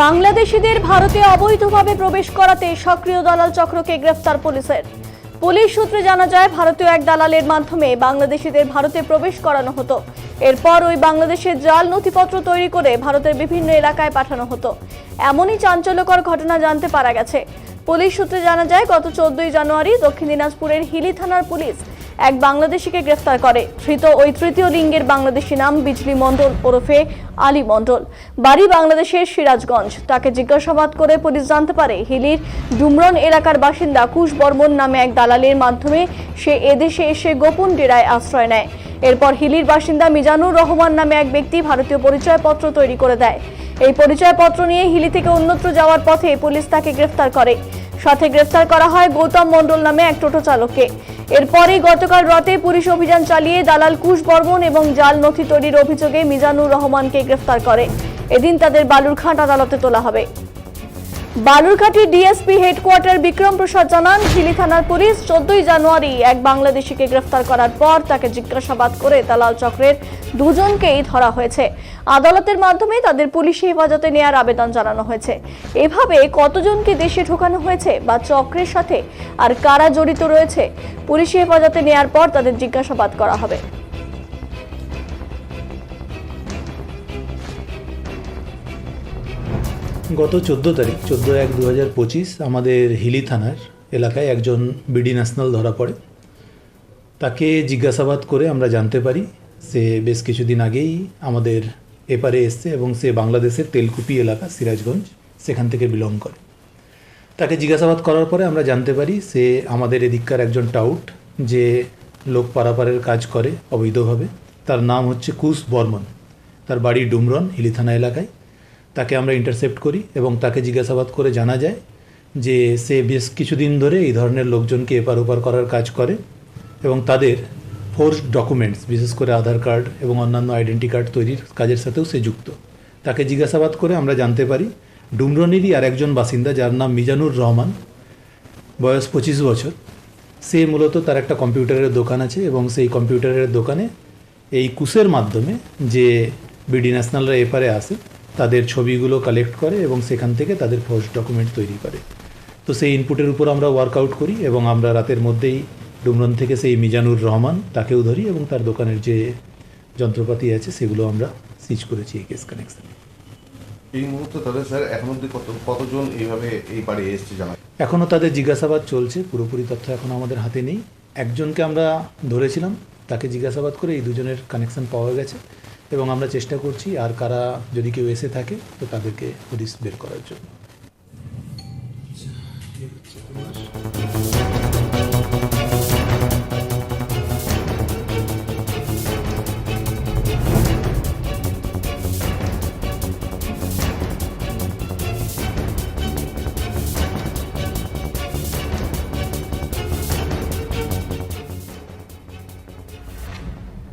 বাংলাদেশিদের ভারতে অবৈধভাবে প্রবেশ করাতে সক্রিয় দালাল চক্রকে গ্রেফতার পুলিশের। পুলিশ সূত্রে জানা যায়, ভারতীয় এক দালালের মাধ্যমে বাংলাদেশিদের ভারতে প্রবেশ করানো হতো। এরপর ওই বাংলাদেশের জাল নথিপত্র তৈরি করে ভারতের বিভিন্ন এলাকায় পাঠানো হতো। এমনই চাঞ্চল্যকর ঘটনা জানতে পারা গেছে। পুলিশ সূত্রে জানা যায়, গত 14 জানুয়ারি দক্ষিণ দিনাজপুরের হিলি থানার পুলিশ এক বাংলাদেশিকে গ্রেফতার করে। ধৃত ওই তৃতীয় লিঙ্গের বাংলাদেশি নাম বিজলি মণ্ডল ওরফে আলী মণ্ডল, বাড়ি বাংলাদেশের সিরাজগঞ্জ। তাকে জিজ্ঞাসাবাদ করে পুলিশ জানতে পারে, হিলির ডুমরন এলাকার বাসিন্দা কুশ বর্মন নামে এক দালালের মাধ্যমে সে এদেশে এসে গোপন ডেরায় আশ্রয় নেয়। এরপর হিলির বাসিন্দা মিজানুর রহমান নামে এক ব্যক্তি ভারতীয় পরিচয়পত্র তৈরি করে দেয়। এই পরিচয়পত্র নিয়ে হিলি থেকে অন্যত্র যাওয়ার পথে পুলিশ তাকে গ্রেফতার করে। সাথে গ্রেফতার করা হয় গৌতম মণ্ডল নামে এক টোটো চালককে। এরপরই গতকাল রাতে পুলিশ অভিযান চালিয়ে দালাল কুশ বর্মন এবং জাল নথি তৈরির অভিযোগে মিজানুর রহমানকে গ্রেফতার করে। এদিন তাদের বালুরঘাট আদালতে তোলা হবে। বালুরঘাটের ডিএসপি হেডকোয়ার্টার বিক্রম প্রসাদ জানান, হিলি থানার পুলিশ 14 জানুয়ারি এক বাংলাদেশিকে গ্রেফতার করার পর তাকে জিজ্ঞাসাবাদ করে দালাল চক্রের দুজনকেই ধরা হয়েছে। আদালতের মাধ্যমে তাদের পুলিশি হেফাজতে নেওয়ার আবেদন জানানো হয়েছে। এভাবে কতজনকে দেশে ঢোকানো হয়েছে বা চক্রের সাথে আর কারা জড়িত রয়েছে, পুলিশি হেফাজতে নেওয়ার পর তাদের জিজ্ঞাসাবাদ করা হবে। গত 14 তারিখ 14/1/2025 আমাদের হিলি থানার এলাকায় একজন বিডি ন্যাশনাল ধরা পড়ে। তাকে জিজ্ঞাসাবাদ করে আমরা জানতে পারি সে বেশ কিছুদিন আগেই আমাদের এপারে এসছে এবং সে বাংলাদেশের তেলকুপি এলাকা সিরাজগঞ্জ সেখান থেকে বিলং করে। তাকে জিজ্ঞাসাবাদ করার পরে আমরা জানতে পারি সে আমাদের এদিককার একজন টাউট, যে লোক পারাপারের কাজ করে অবৈধভাবে। তার নাম হচ্ছে কুশ বর্মন, তার বাড়ি ডুমরন হিলি থানা এলাকায়। তাকে আমরা ইন্টারসেপ্ট করি এবং তাকে জিজ্ঞাসাবাদ করে জানা যায় যে সে বেশ কিছুদিন ধরে এই ধরনের লোকজনকে এপার ওপার করার কাজ করে এবং তাদের ফোর্সড ডকুমেন্টস, বিশেষ করে আধার কার্ড এবং অন্যান্য আইডেন্টি কার্ড তৈরির কাজের সাথেও সে যুক্ত। তাকে জিজ্ঞাসাবাদ করে আমরা জানতে পারি ডুমরনেরই আর একজন বাসিন্দা, যার নাম মিজানুর রহমান, বয়স 25 বছর। সে মূলত তার একটা কম্পিউটারের দোকান আছে এবং সেই কম্পিউটারের দোকানে এই কুশের মাধ্যমে যে বিডি ন্যাশনালরা এপারে আসে তাদের ছবিগুলো কালেক্ট করে এবং সেখান থেকে তাদের ফোর্স ডকুমেন্ট তৈরি করে। তো সেই ইনপুটের উপর আমরা ওয়ার্কআউট করি এবং আমরা রাতের মধ্যেই ডুমরন থেকে সেই মিজানুর রহমান তাকেও ধরি এবং তার দোকানের যে যন্ত্রপাতি আছে সেগুলো আমরা সিজ করেছি এই কেস কানেকশনে। এই মুহূর্তে তাদের স্যার এখন অবধি কতজন এইভাবে এই বাড়ি এসছে জানা? এখনও তাদের জিজ্ঞাসাবাদ চলছে, পুরোপুরি তথ্য এখন আমাদের হাতে নেই। একজনকে আমরা ধরেছিলাম, তাকে জিজ্ঞাসাবাদ করে এই দুজনের কানেকশন পাওয়া গেছে এবং আমরা চেষ্টা করছি আর কারা যদি কেউ এসে থাকে তো তাদেরকে পুলিশ বের করার জন্য।